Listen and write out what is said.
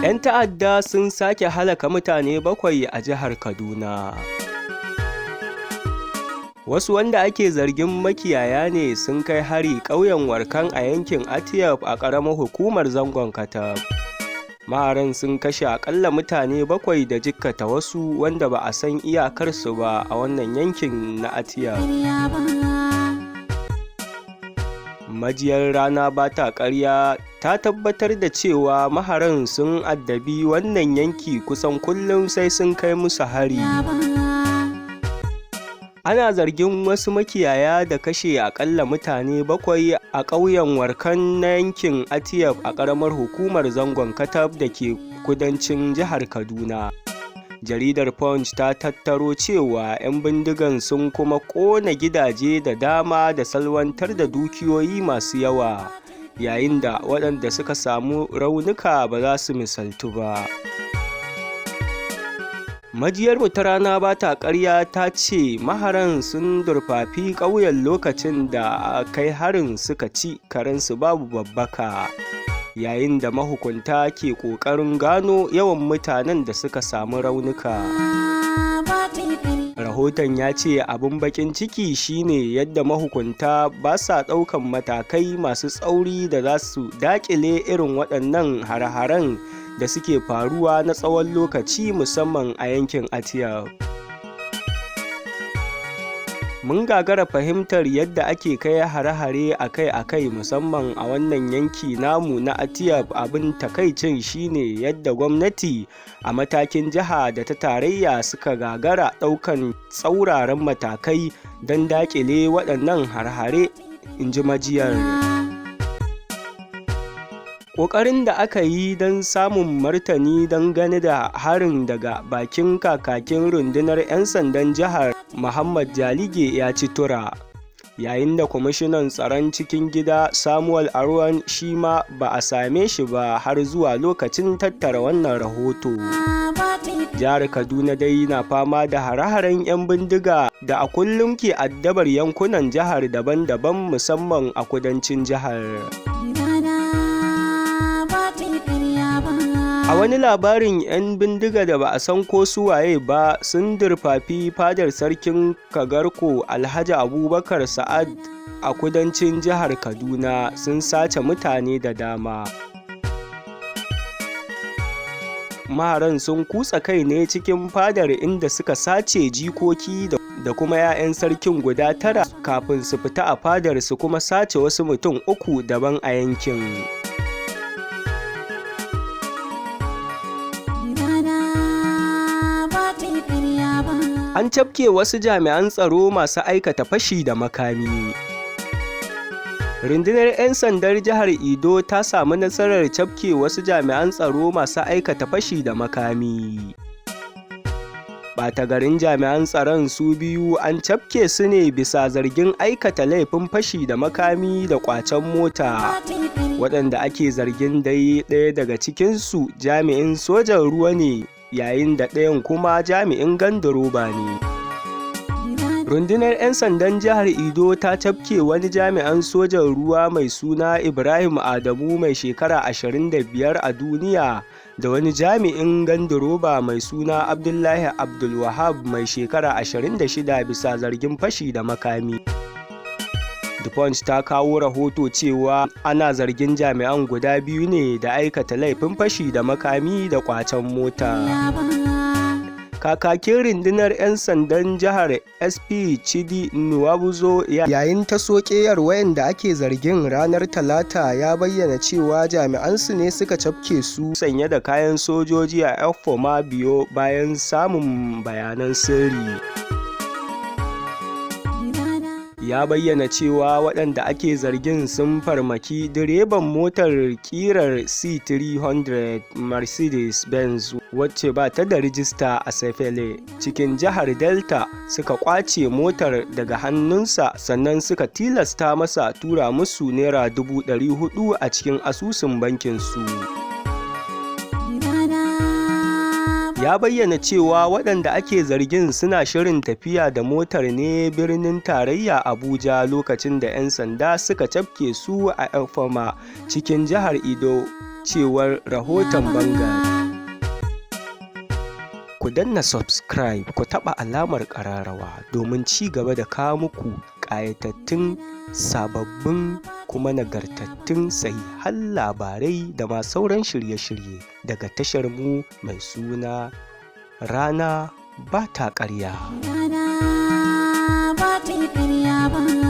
'Yan ta'adda sun sake halaka mutane 7 a jihar Kaduna. Wasu wanda ake zargin makiyaya ne sun kai hari ƙauyen Warkan a yankin Atiyaf a ƙaramar hukumar Zangon Katab. Maharan sun kashe aƙalla mutane 7 da jikkata wasu wanda ba a san iyakarsu ba a wannan yankin na Atiyaf. Majiyar rana ba ta ƙarya ta tabbatar da cewa maharan sun addabi wannan yanki kusan kullum sai sun kai musu hari. Ana zargin wasu makiyaya da kashe aƙalla mutane 7 a ƙauyen Warkan na yankin Atiyaf a ƙaramar hukumar Zangon Katab da ke kudancin jihar Kaduna. Jaridar Punch ta tattaro cewa 'yan bindigan sun kuma ƙona gidaje da dama da salwantar da dukiyoyi masu yawa, yayin da waɗanda suka samu raunuka ba za su misaltu ba. Majiyarmu ta rana ba ta ƙarya ta ce maharan sun durfafi ƙauyen lokacin da kai harin suka ci karensu babu babbaka, yayin da mahukunta ke ƙoƙarin gano yawan mutanen da suka samu raunuka. Rahoton ya ce abin baƙin ciki shine yadda mahukunta ba sa ɗaukan matakai masu tsauri da za su daƙile irin waɗannan hare-haren da suke faruwa na tsawon lokaci musamman a yankin Atiyaf. Mun gagara fahimtar yadda ake kai hare-hare akai-akai musamman a wannan yanki namu na Atiyaf. Abin takaicin shine yadda gwamnati a matakin jiha da ta tarayya suka gagara ɗaukan tsauraran matakai don daƙile waɗannan hare-hare, in ji majiyar. Ƙoƙarin da aka yi don samun martani dangane da harin daga bakin kakakin rundunar 'yan sandan jihar Muhammad Jalige ya ci tura, yayin da kwamishinan tsaron cikin gida Samuel Arwan shi ma ba a same shi ba har zuwa lokacin tattara wannan rahoto. Jihar Kaduna dai na fama da hare-haren 'yan bindiga da a kullum ke addabar yankunan jihar daban-daban musamman a kudancin jihar. A wani labarin, 'yan bindiga da ba a san ko su waye ba sun durfafi fadar sarkin Kagarko Alhaji Abubakar Sa'ad a kudancin jihar Kaduna, sun sace mutane da dama. Maharan sun kutsa kai ne cikin fadar inda suka sace jikoki da kuma 'ya'yan sarkin guda 9 kafin su fita a fadar su kuma sace wasu mutum 3 daban a yankin. An cafke wasu jami'an tsaro masu aikata fashi da makami. Rundunar 'yan sandar jihar Edo ta samu nasarar cafke wasu jami'an tsaro masu aikata fashi da makami. Ɓata garin jami'an tsaron su biyu an cafke su ne bisa zargin aikata laifin fashi da makami da ƙwacen mota, waɗanda ake zargin dai ɗaya daga cikinsu jami'in sojan ruwa ne, yayin da ɗayan kuma jami'in gandaroba ne. Rundunar 'yan sandan jihar Edo ta cafke wani jami'an sojan ruwa mai suna Ibrahim Adamu mai shekara 25 a duniya da wani jami'in gandaroba mai suna Abdullahi Abdulwahab mai shekara 26 bisa zargin fashi da makami. The Punch ta kawo rahoto cewa ana zargin jami'an guda biyu ne da aikata laifin fashi da makami da ƙwacen mota. Kakakin rundunar 'yan sandan jihar SP Chidi Nwabuzo yayin ta sokeyar wayanda ake zargin ranar Talata ya bayyana cewa jami'ansu ne suka cafke su sanye da kayan sojoji a Efoma biyo bayan samun bayanan sirri. Ya bayyana cewa waɗanda ake zargin sun farmaki direban motar ƙirar C300 Mercedes-Benz wacce ba ta da rijista a Sefele cikin jihar Delta, suka ƙwace motar daga hannunsa sannan suka tilasta masa tura musu naira 400,000 a cikin asusun bankinsu. Ya bayyana cewa waɗanda ake zargin suna shirin tafiya da motar ne birnin tarayya Abuja lokacin da 'yan sanda suka cafke su a Efoma cikin jihar Edo, cewar rahoton Banga. ku danna subscribe ku taɓa alamar ƙararrawa domin ci gaba da kawo muku ƙayatattun sababbin kuma nagartattun sahihan labarai da ma sauran shirye-shirye daga tashar mu mai suna Rana ba ta ƙarya. Rana ba ta ƙarya ba.